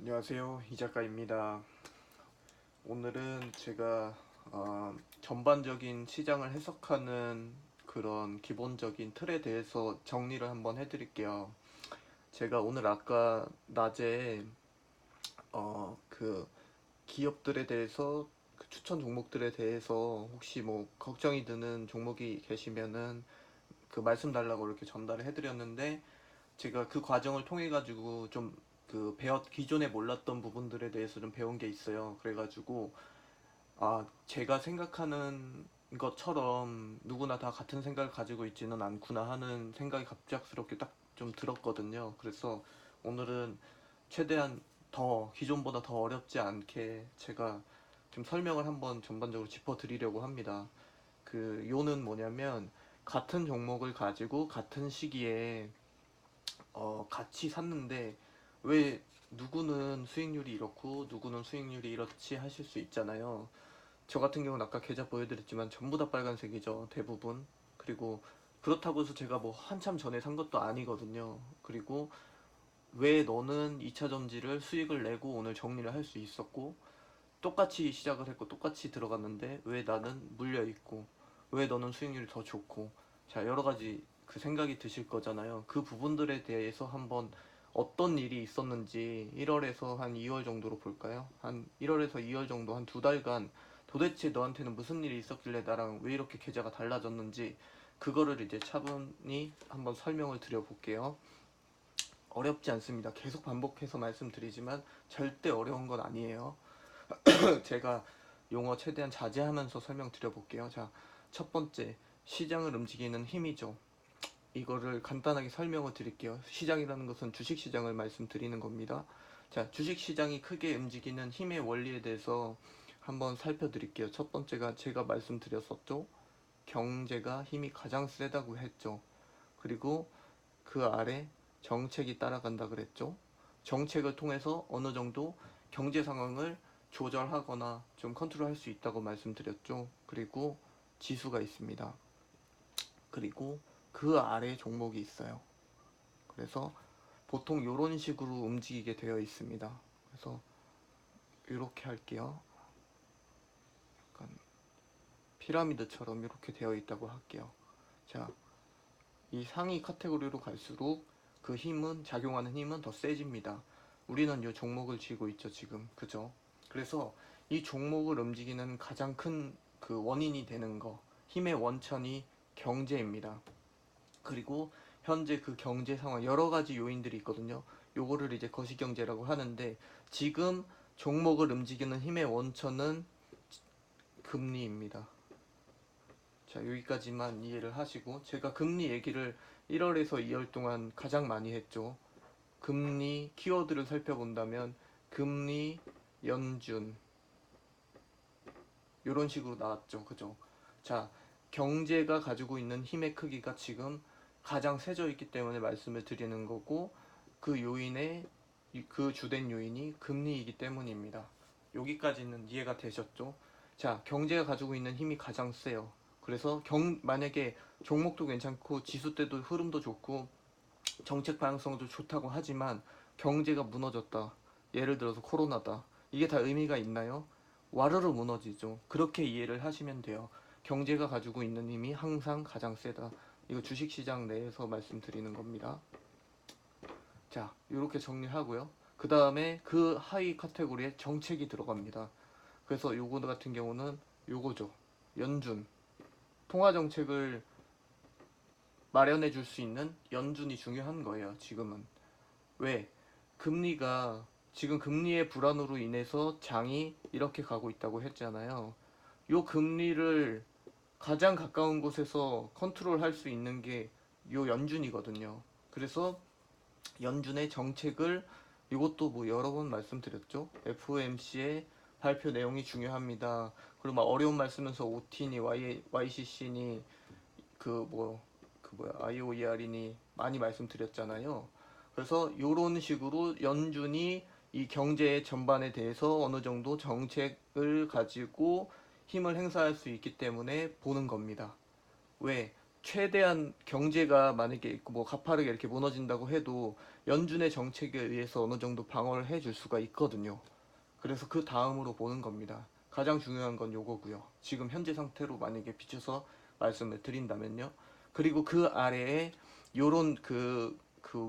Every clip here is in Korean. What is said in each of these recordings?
안녕하세요, 이 작가입니다. 오늘은 제가 전반적인 시장을 해석하는 그런 기본적인 틀에 대해서 정리를 한번 해드릴게요. 제가 오늘 아까 낮에 그 기업들에 대해서 그 추천 종목들에 대해서 혹시 뭐 걱정이 드는 종목이 계시면은 그 말씀 달라고 이렇게 전달을 해드렸는데, 제가 그 과정을 통해 가지고 좀 그 기존에 몰랐던 부분들에 대해서 좀 배운 게 있어요. 그래가지고 제가 생각하는 것처럼 누구나 다 같은 생각을 가지고 있지는 않구나 하는 생각이 갑작스럽게 딱 좀 들었거든요. 그래서 오늘은 최대한 더 기존보다 더 어렵지 않게 제가 좀 설명을 한번 전반적으로 짚어드리려고 합니다. 그 요는 뭐냐면, 같은 종목을 가지고 같은 시기에 같이 샀는데 왜 누구는 수익률이 이렇고 누구는 수익률이 이렇지 하실 수 있잖아요. 저 같은 경우는 아까 계좌 보여드렸지만 전부 다 빨간색이죠, 대부분. 그리고 그렇다고 해서 제가 뭐 한참 전에 산 것도 아니거든요. 그리고 왜 너는 2차 전지를 수익을 내고 오늘 정리를 할 수 있었고, 똑같이 시작을 했고 똑같이 들어갔는데 왜 나는 물려 있고, 왜 너는 수익률이 더 좋고, 자, 여러 가지 그 생각이 드실 거잖아요. 그 부분들에 대해서 한번 어떤 일이 있었는지 1월에서 한 2월 정도로 볼까요? 한 1월에서 2월 정도, 한 2달간 도대체 너한테는 무슨 일이 있었길래 나랑 왜 이렇게 계좌가 달라졌는지, 그거를 이제 차분히 한번 설명을 드려볼게요. 어렵지 않습니다. 계속 반복해서 말씀드리지만 절대 어려운 건 아니에요. 제가 용어 최대한 자제하면서 설명드려볼게요. 자, 첫 번째, 시장을 움직이는 힘이죠. 이거를 간단하게 설명을 드릴게요. 시장이라는 것은 주식시장을 말씀드리는 겁니다. 자, 주식시장이 크게 움직이는 힘의 원리에 대해서 한번 살펴드릴게요. 첫 번째가 제가 말씀드렸었죠. 경제가 힘이 가장 세다고 했죠. 그리고 그 아래 정책이 따라간다 그랬죠. 정책을 통해서 어느 정도 경제 상황을 조절하거나 좀 컨트롤할 수 있다고 말씀드렸죠. 그리고 지수가 있습니다. 그리고 그 아래 종목이 있어요. 그래서 보통 이런 식으로 움직이게 되어 있습니다. 그래서 이렇게 할게요. 약간 피라미드처럼 이렇게 되어 있다고 할게요. 자, 이 상위 카테고리로 갈수록 그 힘은, 작용하는 힘은 더 세집니다. 우리는 이 종목을 쥐고 있죠, 지금. 그죠? 그래서 이 종목을 움직이는 가장 큰 그 원인이 되는 거, 힘의 원천이 경제입니다. 그리고 현재 그 경제 상황, 여러 가지 요인들이 있거든요. 요거를 이제 거시경제라고 하는데, 지금 종목을 움직이는 힘의 원천은 금리입니다. 자, 여기까지만 이해를 하시고, 제가 금리 얘기를 1월에서 2월 동안 가장 많이 했죠. 금리 키워드를 살펴본다면 금리, 연준, 이런 식으로 나왔죠. 그죠? 자, 경제가 가지고 있는 힘의 크기가 지금 가장 세져 있기 때문에 말씀을 드리는 거고, 그 요인의 그 주된 요인이 금리이기 때문입니다. 여기까지는 이해가 되셨죠? 자, 경제가 가지고 있는 힘이 가장 세요. 그래서 만약에 종목도 괜찮고 지수 때도 흐름도 좋고 정책 방향성도 좋다고 하지만 경제가 무너졌다. 예를 들어서 코로나다. 이게 다 의미가 있나요? 와르르 무너지죠. 그렇게 이해를 하시면 돼요. 경제가 가지고 있는 힘이 항상 가장 세다. 이거 주식시장 내에서 말씀드리는 겁니다. 자, 이렇게 정리하고요. 그 다음에 그 하위 카테고리에 정책이 들어갑니다. 그래서 요거 같은 경우는 요거죠. 연준. 통화정책을 마련해 줄 수 있는 연준이 중요한 거예요, 지금은. 왜? 금리가, 지금 금리의 불안으로 인해서 장이 이렇게 가고 있다고 했잖아요. 요 금리를 가장 가까운 곳에서 컨트롤 할 수 있는 게 요 연준이거든요. 그래서 연준의 정책을, 이것도 뭐 여러 번 말씀드렸죠. FOMC의 발표 내용이 중요합니다. 그리고 막 어려운 말 쓰면서 OT니 YCC니 IOER이니 많이 말씀드렸잖아요. 그래서 이런 식으로 연준이 이 경제 전반에 대해서 어느 정도 정책을 가지고 힘을 행사할 수 있기 때문에 보는 겁니다. 왜? 최대한 경제가 만약에 뭐 가파르게 이렇게 무너진다고 해도 연준의 정책에 의해서 어느 정도 방어를 해줄 수가 있거든요. 그래서 그 다음으로 보는 겁니다. 가장 중요한 건 요거고요. 지금 현재 상태로 만약에 비춰서 말씀을 드린다면요. 그리고 그 아래에 요런 그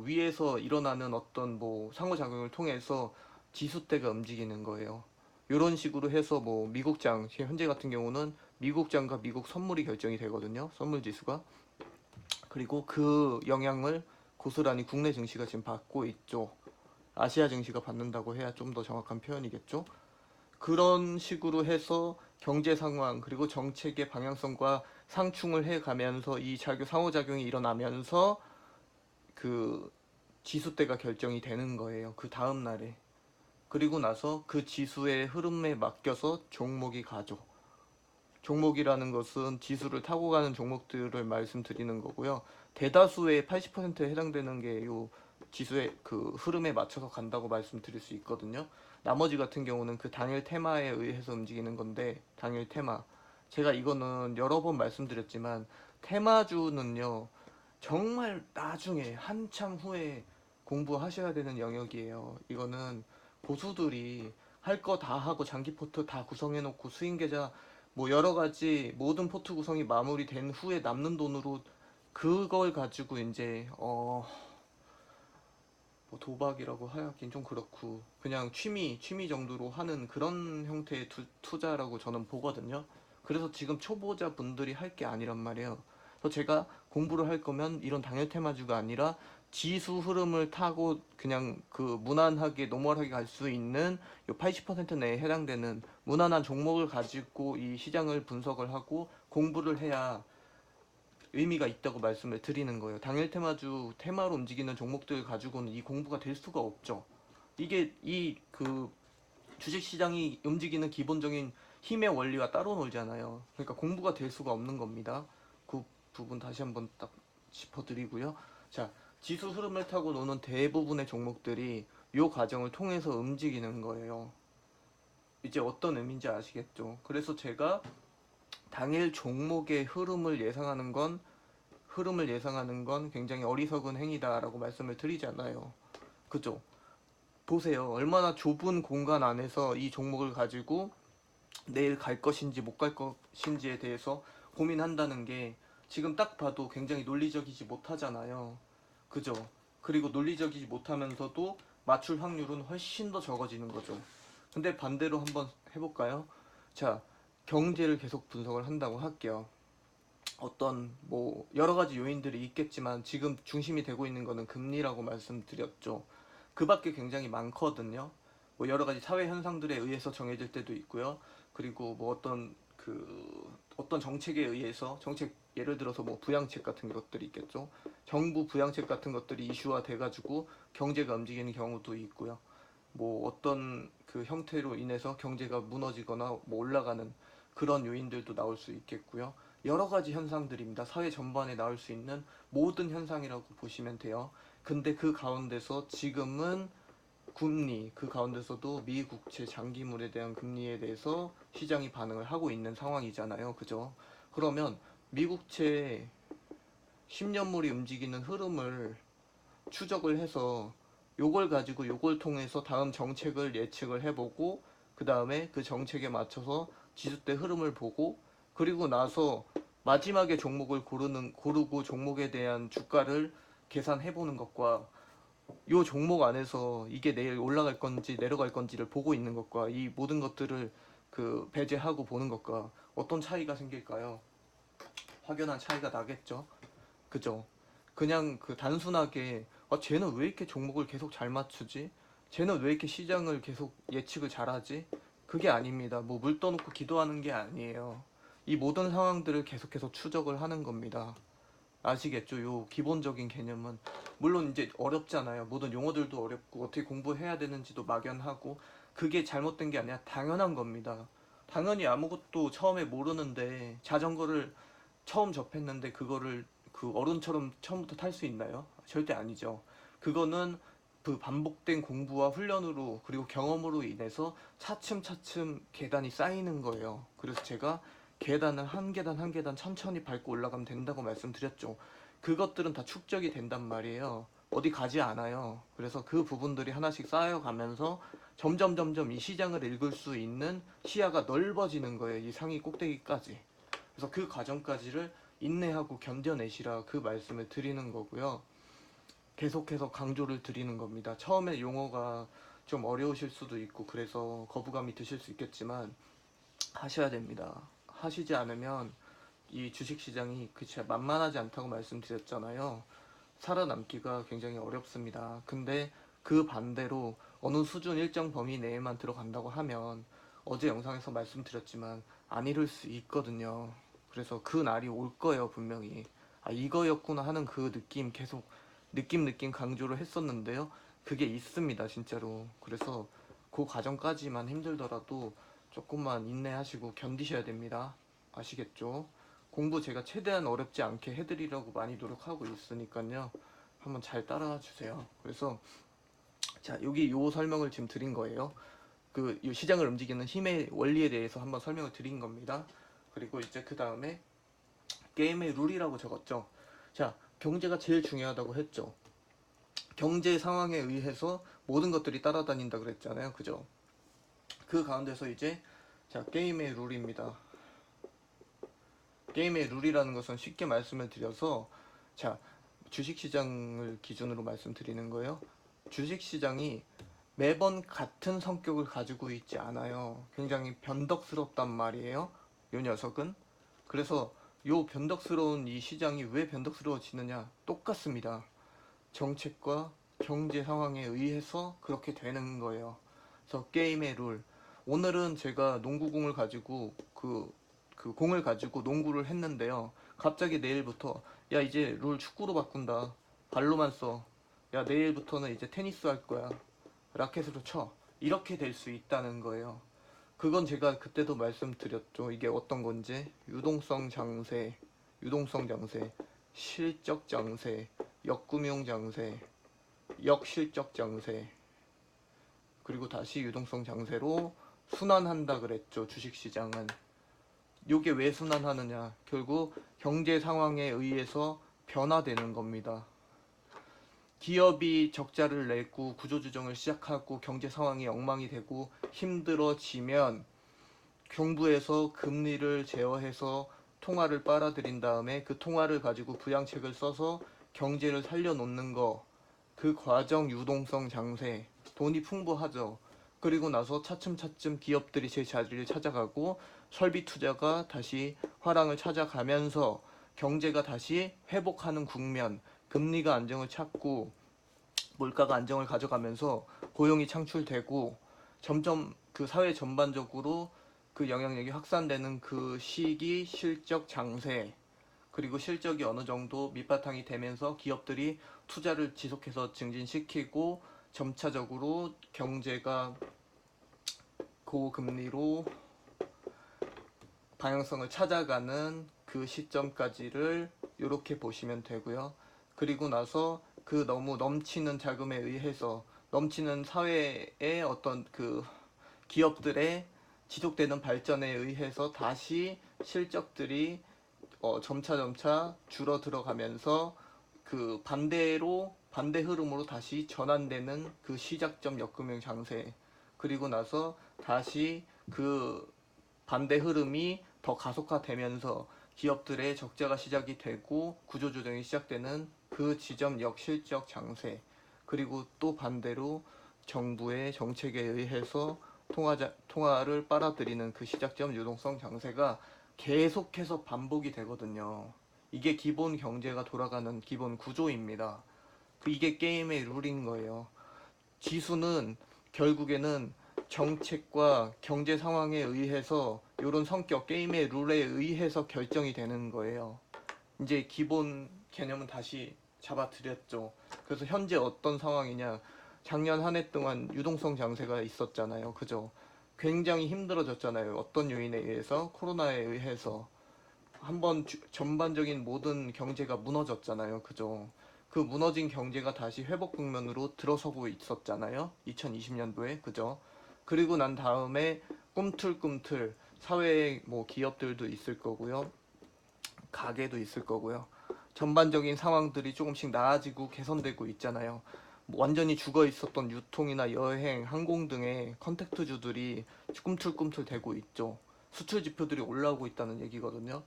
위에서 일어나는 어떤 뭐 상호작용을 통해서 지수대가 움직이는 거예요. 요런 식으로 해서 뭐 미국장, 현재 같은 경우는 미국장과 미국 선물이 결정이 되거든요. 선물 지수가. 그리고 그 영향을 고스란히 국내 증시가 지금 받고 있죠. 아시아 증시가 받는다고 해야 좀 더 정확한 표현이겠죠. 그런 식으로 해서 경제 상황 그리고 정책의 방향성과 상충을 해 가면서 이 상호작용이 일어나면서 그 지수대가 결정이 되는 거예요. 그 다음 날에. 그리고 나서 그 지수의 흐름에 맡겨서 종목이 가죠. 종목이라는 것은 지수를 타고 가는 종목들을 말씀드리는 거고요. 대다수의 80%에 해당되는 게 요 지수의 그 흐름에 맞춰서 간다고 말씀드릴 수 있거든요. 나머지 같은 경우는 그 당일 테마에 의해서 움직이는 건데, 당일 테마. 제가 이거는 여러 번 말씀드렸지만, 테마주는요, 정말 나중에 한참 후에 공부하셔야 되는 영역이에요. 이거는 고수들이 할 거 다 하고 장기 포트 다 구성해 놓고 수익 계좌 뭐 여러 가지 모든 포트 구성이 마무리된 후에 남는 돈으로 그걸 가지고 이제 뭐 도박이라고 하긴 좀 그렇고 그냥 취미 정도로 하는 그런 형태의 투자라고 저는 보거든요. 그래서 지금 초보자 분들이 할 게 아니란 말이에요. 그래서 제가 공부를 할 거면 이런 당일 테마주가 아니라 지수 흐름을 타고 그냥 그 무난하게 노멀하게 갈 수 있는 요 80% 내에 해당되는 무난한 종목을 가지고 이 시장을 분석을 하고 공부를 해야 의미가 있다고 말씀을 드리는 거예요. 당일 테마주 테마로 움직이는 종목들 가지고는 이 공부가 될 수가 없죠. 이게 이 그 주식 시장이 움직이는 기본적인 힘의 원리와 따로 놀잖아요. 그러니까 공부가 될 수가 없는 겁니다. 그 부분 다시 한번 딱 짚어드리고요. 자, 지수 흐름을 타고 노는 대부분의 종목들이 이 과정을 통해서 움직이는 거예요. 이제 어떤 의미인지 아시겠죠? 그래서 제가 당일 종목의 흐름을 예상하는 건 굉장히 어리석은 행위다라고 말씀을 드리잖아요. 그죠? 보세요. 얼마나 좁은 공간 안에서 이 종목을 가지고 내일 갈 것인지 못 갈 것인지에 대해서 고민한다는 게 지금 딱 봐도 굉장히 논리적이지 못하잖아요. 그죠? 그리고 논리적이지 못하면서도 맞출 확률은 훨씬 더 적어지는 거죠. 근데 반대로 한번 해볼까요? 자, 경제를 계속 분석을 한다고 할게요. 어떤 뭐 여러 가지 요인들이 있겠지만 지금 중심이 되고 있는 거는 금리라고 말씀드렸죠. 그 밖에 굉장히 많거든요. 뭐 여러 가지 사회 현상들에 의해서 정해질 때도 있고요. 그리고 뭐 어떤 정책에 의해서 정책 예를 들어서 뭐 부양책 같은 것들이 있겠죠. 정부 부양책 같은 것들이 이슈화 돼가지고 경제가 움직이는 경우도 있고요. 뭐 어떤 그 형태로 인해서 경제가 무너지거나 뭐 올라가는 그런 요인들도 나올 수 있겠고요. 여러 가지 현상들입니다. 사회 전반에 나올 수 있는 모든 현상이라고 보시면 돼요. 근데 그 가운데서 지금은 금리, 그 가운데서도 미 국채 장기물에 대한 금리에 대해서 시장이 반응을 하고 있는 상황이잖아요. 그죠? 그러면 미국채 10년물이 움직이는 흐름을 추적을 해서 요걸 가지고 요걸 통해서 다음 정책을 예측을 해보고 그 다음에 그 정책에 맞춰서 지수대 흐름을 보고 그리고 나서 마지막에 종목을 고르고 종목에 대한 주가를 계산해보는 것과 요 종목 안에서 이게 내일 올라갈 건지 내려갈 건지를 보고 있는 것과 이 모든 것들을 그 배제하고 보는 것과 어떤 차이가 생길까요? 확연한 차이가 나겠죠. 그죠? 그냥 그 단순하게 쟤는 왜 이렇게 종목을 계속 잘 맞추지? 쟤는 왜 이렇게 시장을 계속 예측을 잘하지? 그게 아닙니다. 뭐 물 떠놓고 기도하는 게 아니에요. 이 모든 상황들을 계속해서 추적을 하는 겁니다. 아시겠죠? 요 기본적인 개념은 물론 이제 어렵잖아요. 모든 용어들도 어렵고 어떻게 공부해야 되는지도 막연하고 그게 잘못된 게 아니라 당연한 겁니다. 당연히 아무것도 처음에 모르는데 자전거를 처음 접했는데 그거를 그 어른처럼 처음부터 탈 수 있나요? 절대 아니죠. 그거는 그 반복된 공부와 훈련으로 그리고 경험으로 인해서 차츰차츰 계단이 쌓이는 거예요. 그래서 제가 계단을 한 계단 한 계단 천천히 밟고 올라가면 된다고 말씀드렸죠. 그것들은 다 축적이 된단 말이에요. 어디 가지 않아요. 그래서 그 부분들이 하나씩 쌓여가면서 점점 이 시장을 읽을 수 있는 시야가 넓어지는 거예요. 이 상위 꼭대기까지. 그래서 그 과정까지를 인내하고 견뎌내시라 그 말씀을 드리는 거고요. 계속해서 강조를 드리는 겁니다. 처음에 용어가 좀 어려우실 수도 있고 그래서 거부감이 드실 수 있겠지만 하셔야 됩니다. 하시지 않으면 이 주식시장이 그치 만만하지 않다고 말씀드렸잖아요. 살아남기가 굉장히 어렵습니다. 근데 그 반대로 어느 수준 일정 범위 내에만 들어간다고 하면 어제 영상에서 말씀드렸지만 안 이룰 수 있거든요. 그래서 그 날이 올 거예요, 분명히. 아, 이거였구나 하는 그 느낌 계속 느낌 강조를 했었는데요. 그게 있습니다, 진짜로. 그래서 그 과정까지만 힘들더라도 조금만 인내하시고 견디셔야 됩니다. 아시겠죠? 공부 제가 최대한 어렵지 않게 해드리려고 많이 노력하고 있으니까요. 한번 잘 따라와 주세요. 그래서 자, 여기 요 설명을 지금 드린 거예요. 그 시장을 움직이는 힘의 원리에 대해서 한번 설명을 드린 겁니다. 그리고 이제 그 다음에 게임의 룰이라고 적었죠. 자, 경제가 제일 중요하다고 했죠. 경제 상황에 의해서 모든 것들이 따라다닌다 그랬잖아요. 그죠? 그 가운데서 이제 자, 게임의 룰입니다. 게임의 룰이라는 것은 쉽게 말씀을 드려서 자, 주식시장을 기준으로 말씀드리는 거예요. 주식시장이 매번 같은 성격을 가지고 있지 않아요. 굉장히 변덕스럽단 말이에요. 요 녀석은. 그래서 요 변덕스러운 이 시장이 왜 변덕스러워지느냐? 똑같습니다. 정책과 경제 상황에 의해서 그렇게 되는 거예요. 그래서 게임의 룰. 오늘은 제가 농구공을 가지고 그 공을 가지고 농구를 했는데요. 갑자기 내일부터 야 이제 룰 축구로 바꾼다. 발로만 써. 야 내일부터는 이제 테니스 할 거야. 라켓으로 쳐. 이렇게 될 수 있다는 거예요. 그건 제가 그때도 말씀드렸죠. 이게 어떤 건지 유동성 장세, 실적 장세, 역금융 장세, 역실적 장세, 그리고 다시 유동성 장세로 순환한다 그랬죠. 주식시장은. 요게 왜 순환하느냐? 결국 경제 상황에 의해서 변화되는 겁니다. 기업이 적자를 내고 구조조정을 시작하고 경제 상황이 엉망이 되고 힘들어지면 정부에서 금리를 제어해서 통화를 빨아들인 다음에 그 통화를 가지고 부양책을 써서 경제를 살려놓는 거, 그 과정 유동성 장세, 돈이 풍부하죠. 그리고 나서 차츰차츰 기업들이 제 자리를 찾아가고 설비 투자가 다시 화랑을 찾아가면서 경제가 다시 회복하는 국면, 금리가 안정을 찾고 물가가 안정을 가져가면서 고용이 창출되고 점점 그 사회 전반적으로 그 영향력이 확산되는 그 시기 실적 장세, 그리고 실적이 어느 정도 밑바탕이 되면서 기업들이 투자를 지속해서 증진시키고 점차적으로 경제가 고금리로 방향성을 찾아가는 그 시점까지를 이렇게 보시면 되고요. 그리고 나서 그 너무 넘치는 자금에 의해서 넘치는 사회의 어떤 그 기업들의 지속되는 발전에 의해서 다시 실적들이 점차 줄어들어가면서 그 반대로 반대 흐름으로 다시 전환되는 그 시작점 역금융 장세, 그리고 나서 다시 그 반대 흐름이 더 가속화되면서 기업들의 적자가 시작이 되고 구조조정이 시작되는 그 지점 역실적 장세, 그리고 또 반대로 정부의 정책에 의해서 통화를 빨아들이는 그 시작점 유동성 장세가 계속해서 반복이 되거든요. 이게 기본 경제가 돌아가는 기본 구조입니다. 이게 게임의 룰인 거예요. 지수는 결국에는 정책과 경제 상황에 의해서 이런 성격, 게임의 룰에 의해서 결정이 되는 거예요. 이제 기본 개념은 다시 잡아드렸죠. 그래서 현재 어떤 상황이냐? 작년 한 해 동안 유동성 장세가 있었잖아요. 그죠? 굉장히 힘들어졌잖아요. 어떤 요인에 의해서? 코로나에 의해서. 한번 전반적인 모든 경제가 무너졌잖아요. 그죠? 그 무너진 경제가 다시 회복 국면으로 들어서고 있었잖아요. 2020년도에. 그죠? 그리고 난 다음에 꿈틀꿈틀 사회 뭐 기업들도 있을 거고요. 가게도 있을 거고요. 전반적인 상황들이 조금씩 나아지고 개선되고 있잖아요. 뭐 완전히 죽어 있었던 유통이나 여행, 항공 등의 컨택트주들이 꿈틀꿈틀 되고 있죠. 수출 지표들이 올라오고 있다는 얘기거든요.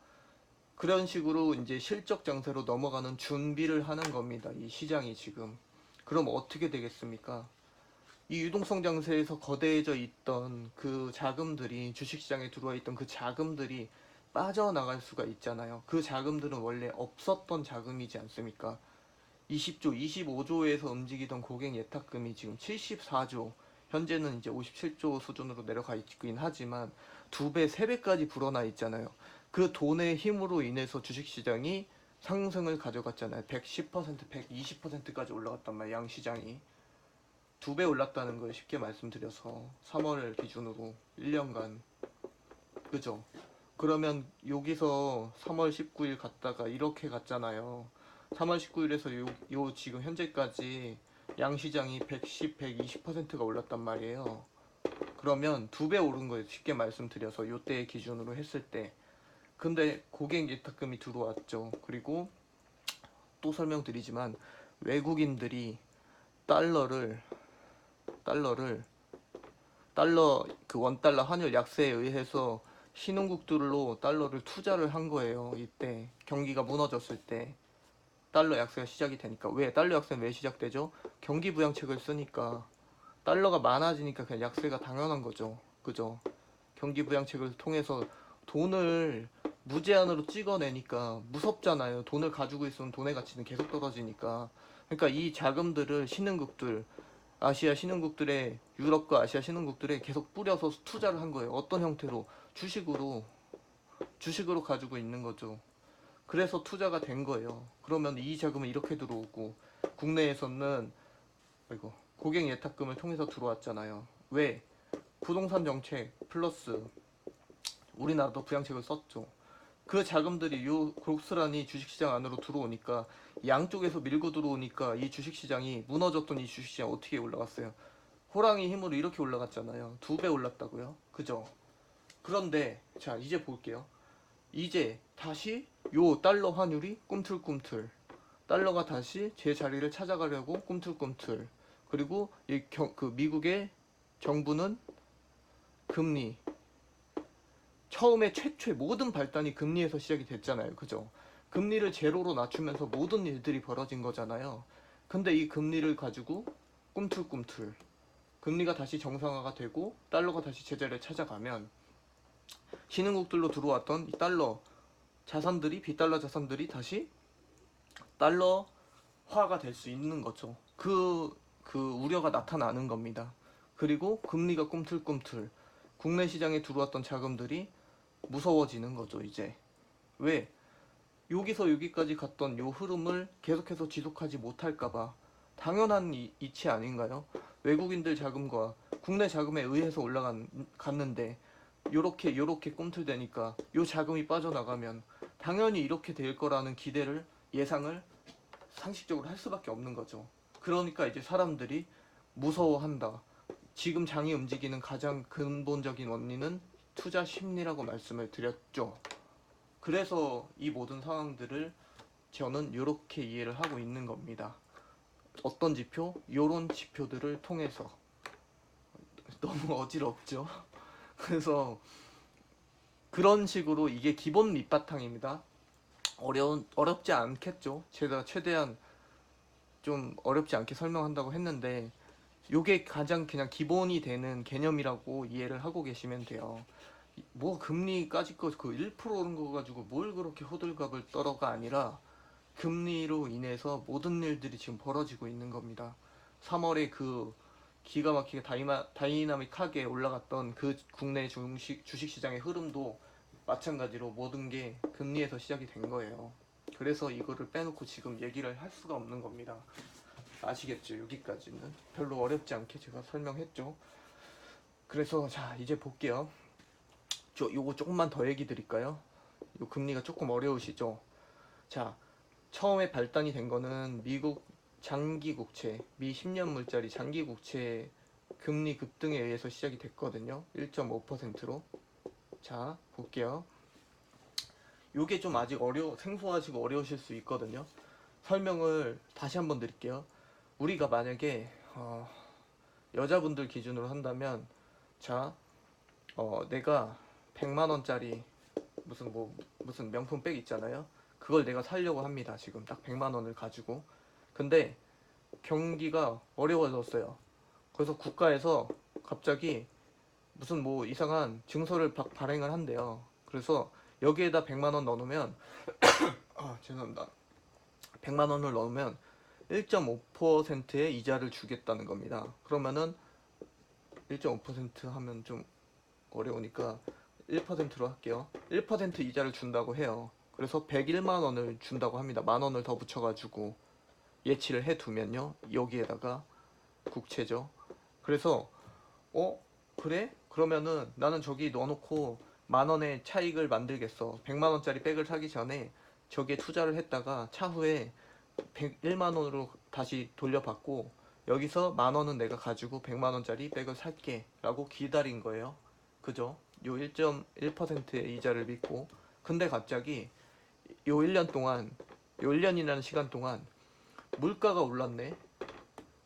그런 식으로 이제 실적 장세로 넘어가는 준비를 하는 겁니다. 이 시장이 지금. 그럼 어떻게 되겠습니까? 이 유동성 장세에서 거대해져 있던 그 자금들이 주식시장에 들어와 있던 그 자금들이 빠져나갈 수가 있잖아요. 그 자금들은 원래 없었던 자금이지 않습니까? 20조, 25조에서 움직이던 고객 예탁금이 지금 74조, 현재는 이제 57조 수준으로 내려가 있긴 하지만 두 배, 세 배까지 불어나 있잖아요. 그 돈의 힘으로 인해서 주식시장이 상승을 가져갔잖아요. 110%, 120%까지 올라갔단 말이에요. 양시장이. 두 배 올랐다는 걸 쉽게 말씀드려서 3월 기준으로 1년간. 그죠? 그러면 여기서 3월 19일 갔다가 이렇게 갔잖아요. 3월 19일에서 요 지금 현재까지 양시장이 110, 120%가 올랐단 말이에요. 그러면 두 배 오른 거예요. 쉽게 말씀드려서 요때 기준으로 했을 때. 근데 고객 예탁금이 들어왔죠. 그리고 또 설명드리지만 외국인들이 달러를 달러 그 원달러 환율 약세에 의해서 신흥국들로 달러를 투자를 한 거예요. 이때 경기가 무너졌을 때 달러 약세가 시작이 되니까. 왜 달러 약세는 왜 시작되죠? 경기 부양책을 쓰니까. 달러가 많아지니까 그냥 약세가 당연한 거죠. 그죠? 경기 부양책을 통해서 돈을 무제한으로 찍어내니까 무섭잖아요. 돈을 가지고 있으면 돈의 가치는 계속 떨어지니까. 그러니까 이 자금들을 신흥국들, 아시아 신흥국들의, 유럽과 아시아 신흥국들에 계속 뿌려서 투자를 한 거예요. 어떤 형태로? 주식으로 가지고 있는 거죠. 그래서 투자가 된 거예요. 그러면 이 자금은 이렇게 들어오고, 국내에서는 고객 예탁금을 통해서 들어왔잖아요. 왜? 부동산 정책 플러스 우리나라도 부양책을 썼죠. 그 자금들이 요 고스란히 주식시장 안으로 들어오니까, 양쪽에서 밀고 들어오니까 이 주식시장이 무너졌던 이 주식시장 어떻게 올라갔어요? 호랑이 힘으로 이렇게 올라갔잖아요. 두 배 올랐다고요. 그죠? 그런데 자 이제 볼게요. 이제 다시 요 달러 환율이 꿈틀꿈틀, 달러가 다시 제 자리를 찾아가려고 꿈틀꿈틀. 그리고 그 미국의 정부는 금리, 처음에 최초의 모든 발단이 금리에서 시작이 됐잖아요. 그죠? 금리를 제로로 낮추면서 모든 일들이 벌어진 거잖아요. 근데 이 금리를 가지고 꿈틀꿈틀, 금리가 다시 정상화가 되고 달러가 다시 제자리를 찾아가면 신흥국들로 들어왔던 이 달러 자산들이, 비달러 자산들이 다시 달러화가 될 수 있는 거죠. 그 우려가 나타나는 겁니다. 그리고 금리가 꿈틀꿈틀, 국내 시장에 들어왔던 자금들이 무서워지는 거죠, 이제. 왜? 여기서 여기까지 갔던 요 흐름을 계속해서 지속하지 못할까봐. 당연한 이치 아닌가요? 외국인들 자금과 국내 자금에 의해서 갔는데 요렇게 꿈틀대니까 요 자금이 빠져나가면 당연히 이렇게 될 거라는 기대를, 예상을 상식적으로 할 수밖에 없는 거죠. 그러니까 이제 사람들이 무서워한다. 지금 장이 움직이는 가장 근본적인 원인은 투자 심리라고 말씀을 드렸죠. 그래서 이 모든 상황들을 저는 이렇게 이해를 하고 있는 겁니다. 어떤 지표? 요런 지표들을 통해서. 너무 어지럽죠? 그래서 그런 식으로 이게 기본 밑바탕입니다. 어렵지 않겠죠? 제가 최대한 좀 어렵지 않게 설명한다고 했는데 요게 가장 그냥 기본이 되는 개념이라고 이해를 하고 계시면 돼요. 뭐 금리까지 그 1% 오른 거 가지고 뭘 그렇게 호들갑을 떨어가 아니라 금리로 인해서 모든 일들이 지금 벌어지고 있는 겁니다. 3월에 그 기가 막히게 다이나믹하게 올라갔던 그 국내 주식시장의 흐름도 마찬가지로 모든 게 금리에서 시작이 된 거예요. 그래서 이거를 빼놓고 지금 얘기를 할 수가 없는 겁니다. 아시겠죠? 여기까지는 별로 어렵지 않게 제가 설명했죠. 그래서 자 이제 볼게요. 요거 조금만 더 얘기 드릴까요? 요 금리가 조금 어려우시죠? 자, 처음에 발단이 된 거는 미국 장기 국채, 미 10년 물짜리 장기 국채 금리 급등에 의해서 시작이 됐거든요. 1.5%로. 자, 볼게요. 요게 좀 아직 생소하시고 어려우실 수 있거든요. 설명을 다시 한번 드릴게요. 우리가 만약에 여자분들 기준으로 한다면, 자, 내가 100만 원짜리 무슨 명품 백 있잖아요. 그걸 내가 사려고 합니다. 지금 딱 100만 원을 가지고. 근데 경기가 어려워졌어요. 그래서 국가에서 갑자기 무슨 뭐 이상한 증서를 발행을 한대요. 그래서 여기에다 100만 원 넣어놓으면 죄송합니다. 100만 원을 넣으면 1.5%의 이자를 주겠다는 겁니다. 그러면은 1.5% 하면 좀 어려우니까 1%로 할게요. 1% 이자를 준다고 해요. 그래서 101만 원을 준다고 합니다. 만 원을 더 붙여가지고 예치를 해두면요. 여기에다가 국채죠. 그래서 그래? 그러면은 나는 저기 넣어놓고 만 원의 차익을 만들겠어. 100만 원짜리 백을 사기 전에 저기에 투자를 했다가 차후에 101만 원으로 다시 돌려받고 여기서 만 원은 내가 가지고 100만 원짜리 백을 살게 라고 기다린 거예요. 그죠? 요 1.1%의 이자를 믿고. 근데 갑자기 요 1년 동안, 요 1년이라는 시간 동안 물가가 올랐네.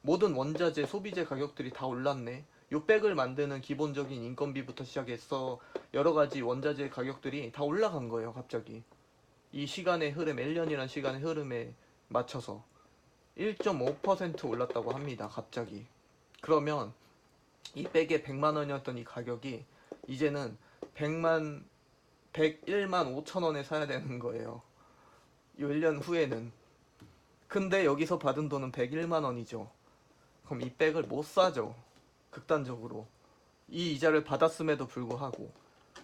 모든 원자재, 소비재 가격들이 다 올랐네. 요 백을 만드는 기본적인 인건비부터 시작해서 여러 가지 원자재 가격들이 다 올라간 거예요, 갑자기. 이 시간의 흐름, 1년이라는 시간의 흐름에 맞춰서 1.5% 올랐다고 합니다, 갑자기. 그러면 이 백에 100만 원이었던 이 가격이 이제는 101만 5천 원에 사야 되는 거예요. 요 1년 후에는. 근데 여기서 받은 돈은 101만 원이죠. 그럼 이 백을 못 사죠. 극단적으로. 이 이자를 받았음에도 불구하고.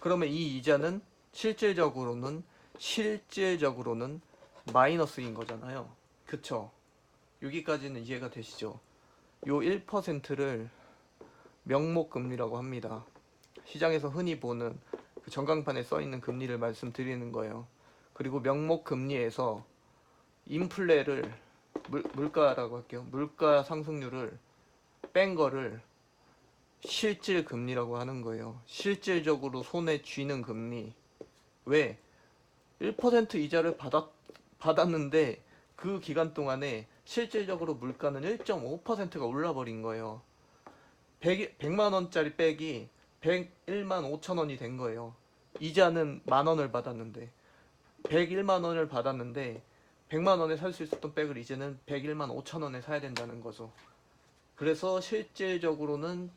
그러면 이 이자는 실질적으로는 마이너스인 거잖아요. 그쵸? 여기까지는 이해가 되시죠? 요 1%를 명목금리라고 합니다. 시장에서 흔히 보는 그 전광판에 써있는 금리를 말씀드리는 거예요. 그리고 명목금리에서 인플레를 물가라고 할게요. 물가 상승률을 뺀 거를 실질 금리라고 하는 거예요. 실질적으로 손에 쥐는 금리. 왜? 1% 이자를 받았는데 그 기간 동안에 실질적으로 물가는 1.5%가 올라버린 거예요. 100만 원짜리 백이 101만 5천 원이 된 거예요. 이자는 만 원을 받았는데 101만 원을 받았는데 100만 원에 살 수 있었던 백을 이제는 101만 5천 원에 사야 된다는 거죠. 그래서 실질적으로는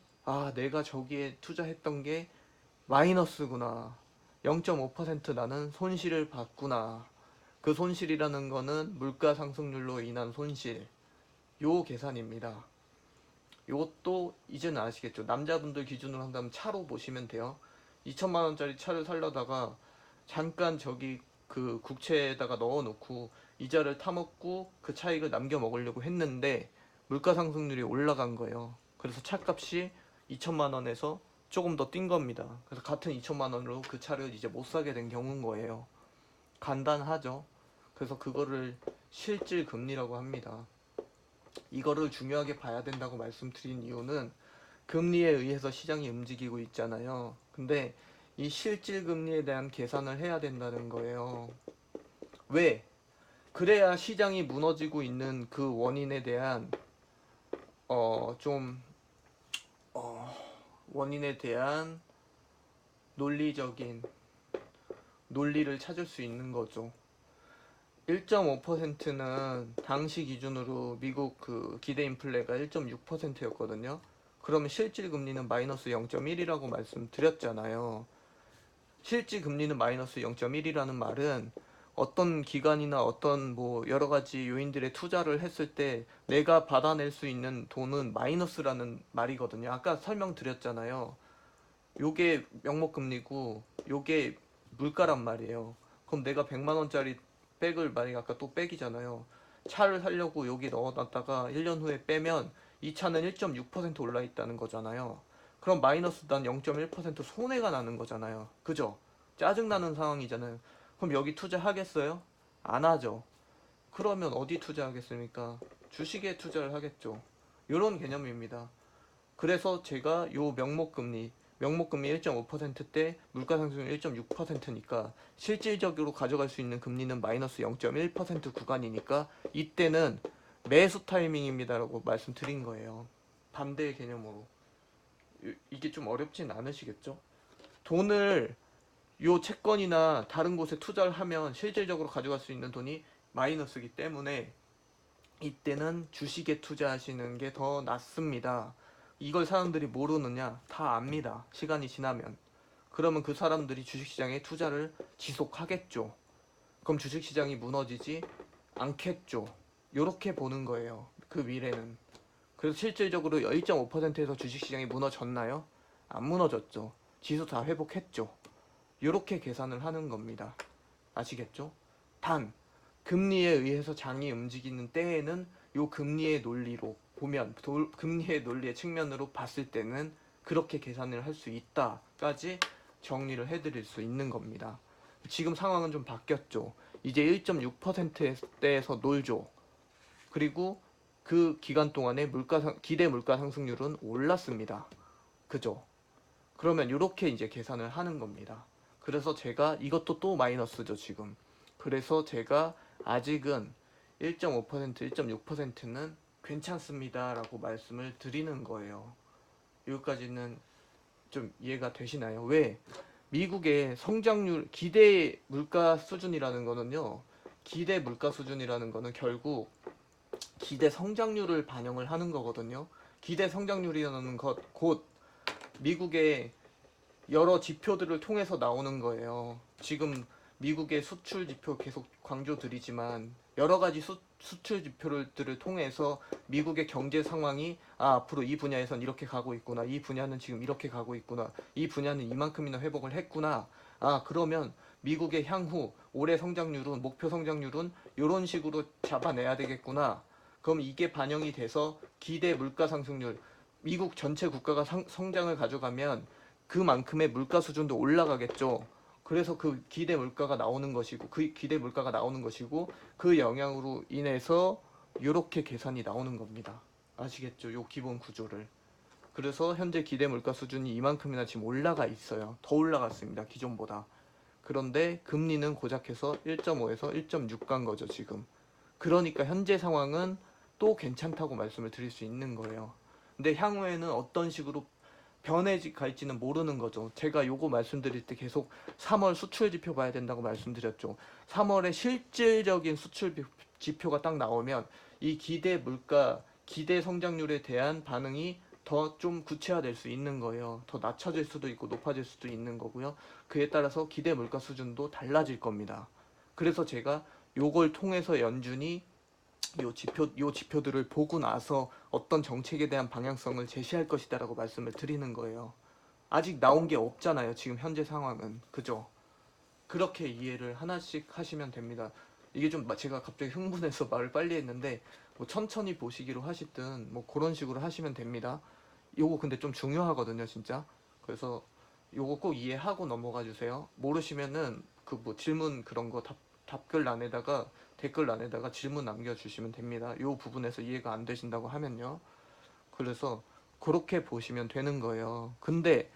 내가 저기에 투자했던 게 마이너스구나. 0.5% 나는 손실을 봤구나. 그 손실이라는 거는 물가 상승률로 인한 손실. 요 계산입니다. 요것도 이제는 아시겠죠? 남자분들 기준으로 한다면 차로 보시면 돼요. 2천만 원짜리 차를 살려다가 잠깐 저기 그 국채에다가 넣어놓고 이자를 타먹고 그 차익을 남겨 먹으려고 했는데 물가 상승률이 올라간 거예요. 그래서 차값이 2천만 원에서 조금 더 뛴 겁니다. 그래서 같은 2천만 원으로 그 차를 이제 못 사게 된 경우인 거예요. 간단하죠? 그래서 그거를 실질 금리라고 합니다. 이거를 중요하게 봐야 된다고 말씀드린 이유는 금리에 의해서 시장이 움직이고 있잖아요. 근데 이 실질 금리에 대한 계산을 해야 된다는 거예요. 왜? 그래야 시장이 무너지고 있는 그 원인에 대한 원인에 대한 논리적인 논리를 찾을 수 있는 거죠. 1.5%는 당시 기준으로 미국 그 기대 인플레가 1.6%였거든요. 그러면 실질 금리는 마이너스 0.1이라고 말씀드렸잖아요. 실질 금리는 마이너스 0.1이라는 말은 어떤 기관이나 어떤 뭐 여러 가지 요인들의 투자를 했을 때 내가 받아낼 수 있는 돈은 마이너스라는 말이거든요. 아까 설명드렸잖아요. 요게 명목금리고 요게 물가란 말이에요. 그럼 내가 100만 원짜리 백을 만약에 아까 또 백이잖아요. 차를 사려고 여기 넣어놨다가 1년 후에 빼면 이 차는 1.6% 올라 있다는 거잖아요. 그럼 마이너스 난 0.1% 손해가 나는 거잖아요. 그죠? 짜증나는 상황이잖아요. 그럼 여기 투자하겠어요? 안 하죠. 그러면 어디 투자하겠습니까? 주식에 투자를 하겠죠. 요런 개념입니다. 그래서 제가 요 명목금리 명목금리 1.5%대 물가상승률 1.6%니까 실질적으로 가져갈 수 있는 금리는 마이너스 0.1% 구간이니까 이때는 매수 타이밍입니다라고 말씀드린 거예요. 반대의 개념으로. 이게 좀 어렵진 않으시겠죠? 돈을 요 채권이나 다른 곳에 투자를 하면 실질적으로 가져갈 수 있는 돈이 마이너스이기 때문에 이때는 주식에 투자하시는 게 더 낫습니다. 이걸 사람들이 모르느냐? 다 압니다. 시간이 지나면. 그러면 그 사람들이 주식시장에 투자를 지속하겠죠. 그럼 주식시장이 무너지지 않겠죠. 요렇게 보는 거예요. 그 미래는. 그래서 실질적으로 1.5%에서 주식시장이 무너졌나요? 안 무너졌죠. 지수 다 회복했죠. 요렇게 계산을 하는 겁니다. 아시겠죠? 단 금리에 의해서 장이 움직이는 때에는 요 금리의 논리로 보면 금리의 논리의 측면으로 봤을 때는 그렇게 계산을 할 수 있다까지 정리를 해드릴 수 있는 겁니다. 지금 상황은 좀 바뀌었죠. 이제 1.6%대에서 놀죠. 그리고 그 기간 동안에 기대 물가 상승률은 올랐습니다. 그죠? 그러면 이렇게 이제 계산을 하는 겁니다. 그래서 제가 이것도 또 마이너스죠 지금. 그래서 제가 아직은 1.5%, 1.6%는 괜찮습니다라고 말씀을 드리는 거예요. 여기까지는 좀 이해가 되시나요? 왜? 미국의 성장률, 기대 물가 수준이라는 거는요. 기대 물가 수준이라는 거는 결국 기대 성장률을 반영을 하는 거거든요. 기대 성장률이라는 것, 곧 미국의 여러 지표들을 통해서 나오는 거예요. 지금 미국의 수출 지표 계속 강조드리지만 여러 가지 수출 지표들을 통해서 미국의 경제 상황이 앞으로 이 분야에선 이렇게 가고 있구나. 이 분야는 지금 이렇게 가고 있구나. 이 분야는 이만큼이나 회복을 했구나. 그러면 미국의 향후 올해 성장률은 목표 성장률은 이런 식으로 잡아내야 되겠구나. 그럼 이게 반영이 돼서 기대 물가 상승률 미국 전체 국가가 성장을 가져가면 그만큼의 물가 수준도 올라가겠죠. 그래서 그 기대 물가가 나오는 것이고 그 영향으로 인해서 이렇게 계산이 나오는 겁니다. 아시겠죠? 요 기본 구조를. 그래서 현재 기대 물가 수준이 이만큼이나 지금 올라가 있어요. 더 올라갔습니다. 기존보다. 그런데 금리는 고작해서 1.5에서 1.6 간 거죠, 지금. 그러니까 현재 상황은 또 괜찮다고 말씀을 드릴 수 있는 거예요. 근데 향후에는 어떤 식으로 변해갈지는 모르는 거죠. 제가 요거 말씀드릴 때 계속 3월 수출 지표 봐야 된다고 말씀드렸죠. 3월에 실질적인 수출 지표가 딱 나오면 이 기대 물가, 기대 성장률에 대한 반응이 더 좀 구체화될 수 있는 거예요. 더 낮춰질 수도 있고 높아질 수도 있는 거고요. 그에 따라서 기대 물가 수준도 달라질 겁니다. 그래서 제가 요걸 통해서 연준이 요 지표들을 보고 나서 어떤 정책에 대한 방향성을 제시할 것이다라고 말씀을 드리는 거예요. 아직 나온 게 없잖아요. 지금 현재 상황은. 그죠? 그렇게 이해를 하나씩 하시면 됩니다. 이게 좀 제가 갑자기 흥분해서 말을 빨리 했는데 뭐 천천히 보시기로 하시든 뭐 그런 식으로 하시면 됩니다. 요거 근데 좀 중요하거든요, 진짜. 그래서 요거 꼭 이해하고 넘어가 주세요. 모르시면은 그 뭐 질문 그런 거 답글란에다가 댓글란에다가 질문 남겨주시면 됩니다. 요 부분에서 이해가 안 되신다고 하면요. 그래서 그렇게 보시면 되는 거예요. 근데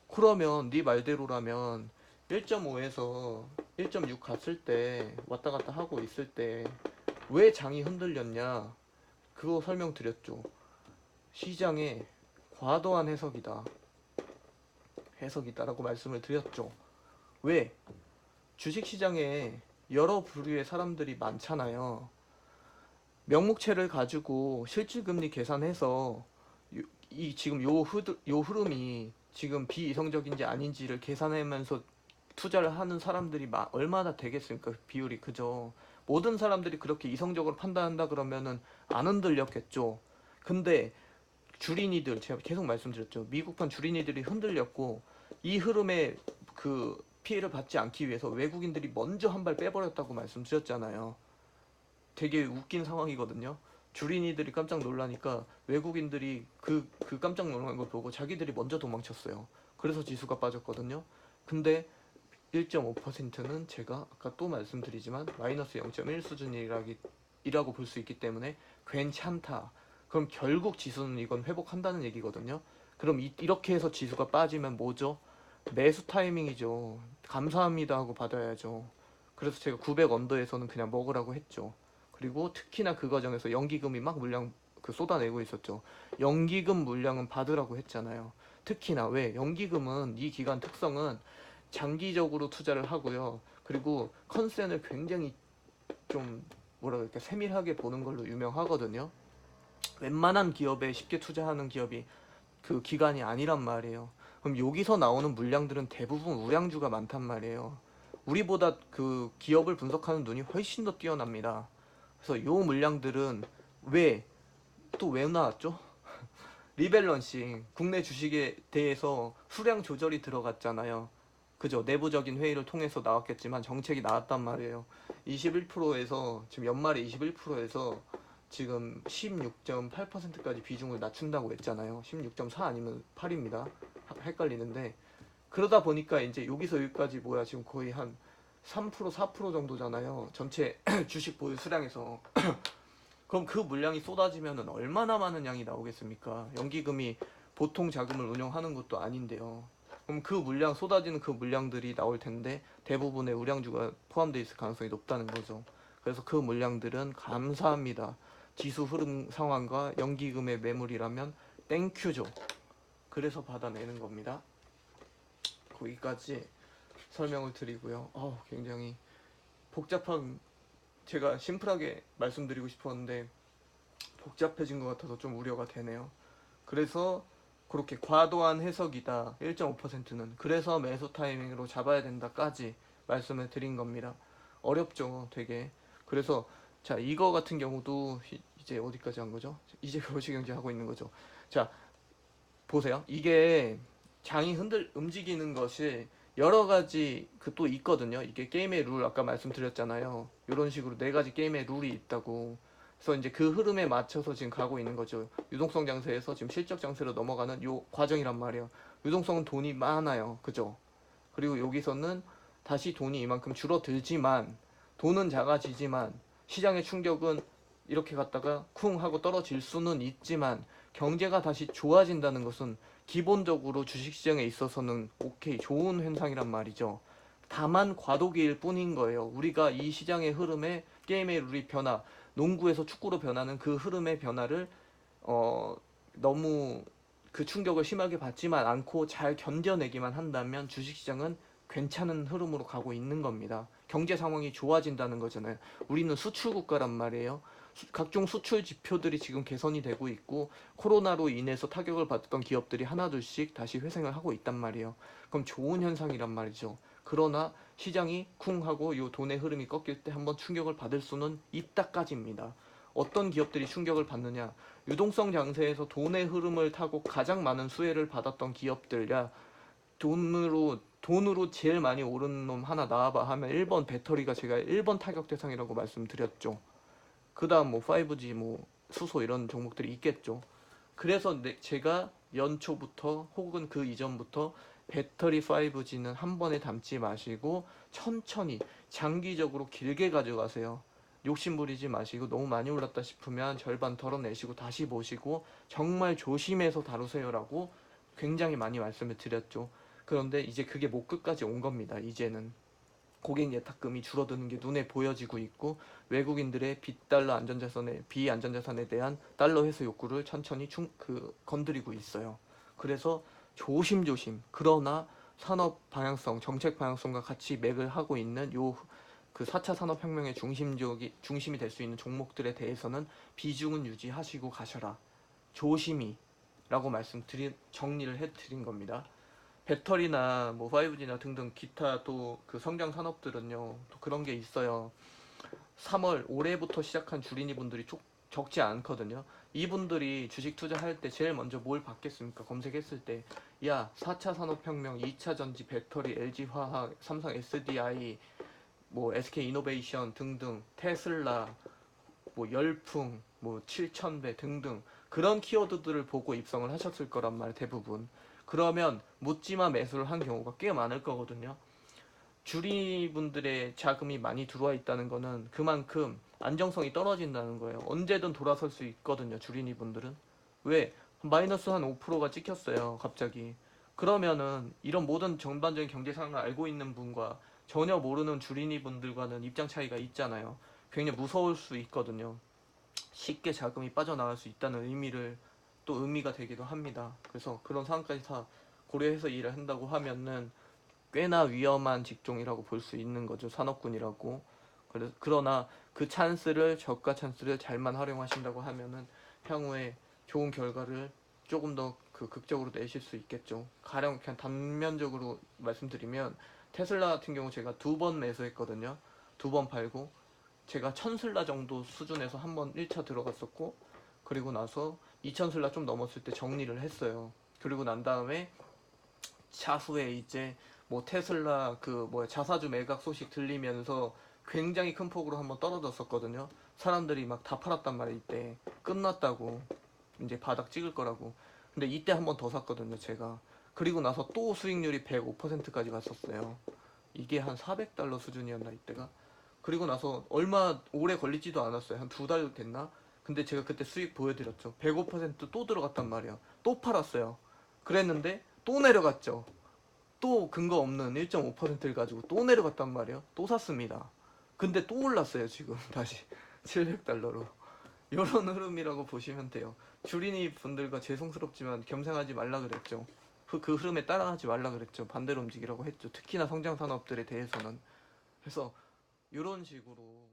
그러면 네 말대로라면 1.5에서 1.6 갔을 때 왔다 갔다 하고 있을 때 왜 장이 흔들렸냐? 그거 설명드렸죠. 시장의 과도한 해석이다라고 말씀을 드렸죠. 왜? 주식시장에 여러 부류의 사람들이 많잖아요. 명목채를 가지고 실질금리 계산해서 이 지금 요 흐름이 지금 비이성적인지 아닌지를 계산하면서 투자를 하는 사람들이 얼마나 되겠습니까? 비율이. 그죠? 모든 사람들이 그렇게 이성적으로 판단한다 그러면은 안 흔들렸겠죠. 근데 주린이들, 제가 계속 말씀드렸죠. 미국판 주린이들이 흔들렸고 이 흐름에 그 피해를 받지 않기 위해서 외국인들이 먼저 한 발 빼버렸다고 말씀드렸잖아요. 되게 웃긴 상황이거든요. 주린이들이 깜짝 놀라니까 외국인들이 그 깜짝 놀란 걸 보고 자기들이 먼저 도망쳤어요. 그래서 지수가 빠졌거든요. 근데 1.5%는 제가 아까 또 말씀드리지만 마이너스 0.1 수준이라고 볼 수 있기 때문에 괜찮다. 그럼 결국 지수는 이건 회복한다는 얘기거든요. 그럼 이렇게 해서 지수가 빠지면 뭐죠? 매수 타이밍이죠. 감사합니다 하고 받아야죠. 그래서 제가 900 언더에서는 그냥 먹으라고 했죠. 그리고 특히나 그 과정에서 연기금이 막 물량 쏟아내고 있었죠. 연기금 물량은 받으라고 했잖아요. 특히나 왜? 연기금은 이 기간 특성은 장기적으로 투자를 하고요. 그리고 컨센을 굉장히 좀 뭐라 그럴까 세밀하게 보는 걸로 유명하거든요. 웬만한 기업에 쉽게 투자하는 기업이 그 기간이 아니란 말이에요. 그럼 여기서 나오는 물량들은 대부분 우량주가 많단 말이에요. 우리보다 그 기업을 분석하는 눈이 훨씬 더 뛰어납니다. 그래서 요 물량들은 또 왜 나왔죠? 리밸런싱, 국내 주식에 대해서 수량 조절이 들어갔잖아요. 그죠? 내부적인 회의를 통해서 나왔겠지만 정책이 나왔단 말이에요. 21%에서 지금 연말에 21%에서 지금 16.8%까지 비중을 낮춘다고 했잖아요. 16.4 아니면 8입니다. 헷갈리는데 그러다 보니까 이제 여기서 여기까지 뭐야 지금 거의 한 3% 4% 정도잖아요. 전체 주식 보유 수량에서. 그럼 그 물량이 쏟아지면 얼마나 많은 양이 나오겠습니까? 연기금이 보통 자금을 운영하는 것도 아닌데요. 그럼 그 물량 쏟아지는 그 물량들이 나올 텐데 대부분의 우량주가 포함되어 있을 가능성이 높다는 거죠. 그래서 그 물량들은 감사합니다. 지수 흐름 상황과 연기금의 매물이라면 땡큐죠. 그래서 받아내는 겁니다. 거기까지 설명을 드리고요. 굉장히 복잡한 제가 심플하게 말씀드리고 싶었는데 복잡해진 것 같아서 좀 우려가 되네요. 그래서 그렇게 과도한 해석이다. 1.5%는 그래서 매수 타이밍으로 잡아야 된다까지 말씀을 드린 겁니다. 어렵죠, 되게. 그래서 자 이거 같은 경우도 이제 어디까지 한 거죠? 이제 거시경제 하고 있는 거죠. 자 보세요. 이게 장이 움직이는 것이 여러 가지 또 있거든요. 이게 게임의 룰 아까 말씀드렸잖아요. 이런 식으로 네 가지 게임의 룰이 있다고. 그래서 이제 그 흐름에 맞춰서 지금 가고 있는 거죠. 유동성 장세에서 지금 실적 장세로 넘어가는 요 과정이란 말이에요. 유동성은 돈이 많아요. 그죠? 그리고 여기서는 다시 돈이 이만큼 줄어들지만 돈은 작아지지만 시장의 충격은 이렇게 갔다가 쿵 하고 떨어질 수는 있지만 경제가 다시 좋아진다는 것은 기본적으로 주식시장에 있어서는 오케이 좋은 현상이란 말이죠. 다만 과도기일 뿐인 거예요. 우리가 이 시장의 흐름에 게임의 룰이 변화, 농구에서 축구로 변하는 그 흐름의 변화를 너무 그 충격을 심하게 받지만 않고 잘 견뎌내기만 한다면 주식시장은 괜찮은 흐름으로 가고 있는 겁니다. 경제 상황이 좋아진다는 거잖아요. 우리는 수출 국가란 말이에요. 각종 수출 지표들이 지금 개선이 되고 있고 코로나로 인해서 타격을 받았던 기업들이 하나둘씩 다시 회생을 하고 있단 말이에요. 그럼 좋은 현상이란 말이죠. 그러나 시장이 쿵 하고 이 돈의 흐름이 꺾일 때 한번 충격을 받을 수는 있다까지입니다. 어떤 기업들이 충격을 받느냐? 유동성 장세에서 돈의 흐름을 타고 가장 많은 수혜를 받았던 기업들야 돈으로 제일 많이 오른 놈 하나 나와봐 하면 1번 배터리가 제가 1번 타격 대상이라고 말씀드렸죠. 그 다음 뭐 5G 뭐 수소 이런 종목들이 있겠죠. 그래서 제가 연초부터 혹은 그 이전부터 배터리 5G는 한 번에 담지 마시고 천천히 장기적으로 길게 가져가세요. 욕심 부리지 마시고 너무 많이 올랐다 싶으면 절반 덜어내시고 다시 보시고 정말 조심해서 다루세요라고 굉장히 많이 말씀을 드렸죠. 그런데 이제 그게 목 끝까지 온 겁니다. 이제는 고객 예탁금이 줄어드는 게 눈에 보여지고 있고 외국인들의 빗달러 안전자산에 비안전자산에 대한 달러 회수 욕구를 천천히 건드리고 있어요. 그래서 조심조심 그러나 산업 방향성, 정책 방향성과 같이 맥을 하고 있는 그 4차 산업혁명의 중심이 될 수 있는 종목들에 대해서는 비중은 유지하시고 가셔라. 조심히 라고 정리를 해드린 겁니다. 배터리나 뭐 5G나 등등 기타 또 그 성장 산업들은요 또 그런 게 있어요. 3월 올해부터 시작한 주린이 분들이 적지 않거든요. 이분들이 주식 투자할 때 제일 먼저 뭘 받겠습니까? 검색했을 때 야 4차 산업혁명, 2차 전지, 배터리, LG화학, 삼성 SDI, 뭐 SK이노베이션 등등, 테슬라, 뭐 열풍, 뭐 7000배 등등 그런 키워드들을 보고 입성을 하셨을 거란 말 대부분. 그러면 묻지마 매수를 한 경우가 꽤 많을 거거든요. 주린이분들의 자금이 많이 들어와 있다는 거는 그만큼 안정성이 떨어진다는 거예요. 언제든 돌아설 수 있거든요, 주린이분들은. 왜? 마이너스 한 5%가 찍혔어요, 갑자기. 그러면은 이런 모든 전반적인 경제 상황을 알고 있는 분과 전혀 모르는 주린이분들과는 입장 차이가 있잖아요. 굉장히 무서울 수 있거든요. 쉽게 자금이 빠져나갈 수 있다는 의미가 되기도 합니다. 그래서 그런 상황까지 다 고려해서 일을 한다고 하면은 꽤나 위험한 직종이라고 볼 수 있는 거죠. 산업군이라고. 그러나 그 저가 찬스를 잘만 활용하신다고 하면은 향후에 좋은 결과를 조금 더 극적으로 내실 수 있겠죠. 가령 그냥 단면적으로 말씀드리면 테슬라 같은 경우 제가 2번 매수했거든요. 2번 팔고 제가 1000슬라 정도 수준에서 한번 1차 들어갔었고, 그리고 나서 2000슬라 좀 넘었을 때 정리를 했어요. 그리고 난 다음에 차후에 이제 뭐 테슬라 자사주 매각 소식 들리면서 굉장히 큰 폭으로 한번 떨어졌었거든요. 사람들이 막 다 팔았단 말이에요. 이때 끝났다고, 이제 바닥 찍을 거라고. 근데 이때 한번 더 샀거든요, 제가. 그리고 나서 또 수익률이 105%까지 갔었어요. 이게 한 400달러 수준이었나 이때가. 그리고 나서 얼마 오래 걸리지도 않았어요. 한 2달 됐나? 근데 제가 그때 수익 보여드렸죠. 105%또 들어갔단 말이야. 또 팔았어요. 그랬는데 또 내려갔죠. 또 근거 없는 1.5%를 가지고 또 내려갔단 말이에요. 또 샀습니다. 근데 또 올랐어요, 지금. 다시 700달러로. 이런 흐름이라고 보시면 돼요. 주린이 분들과 죄송스럽지만 겸상하지 말라 그랬죠. 그 흐름에 따라가지 말라 그랬죠. 반대로 움직이라고 했죠. 특히나 성장 산업들에 대해서는. 그래서 이런 식으로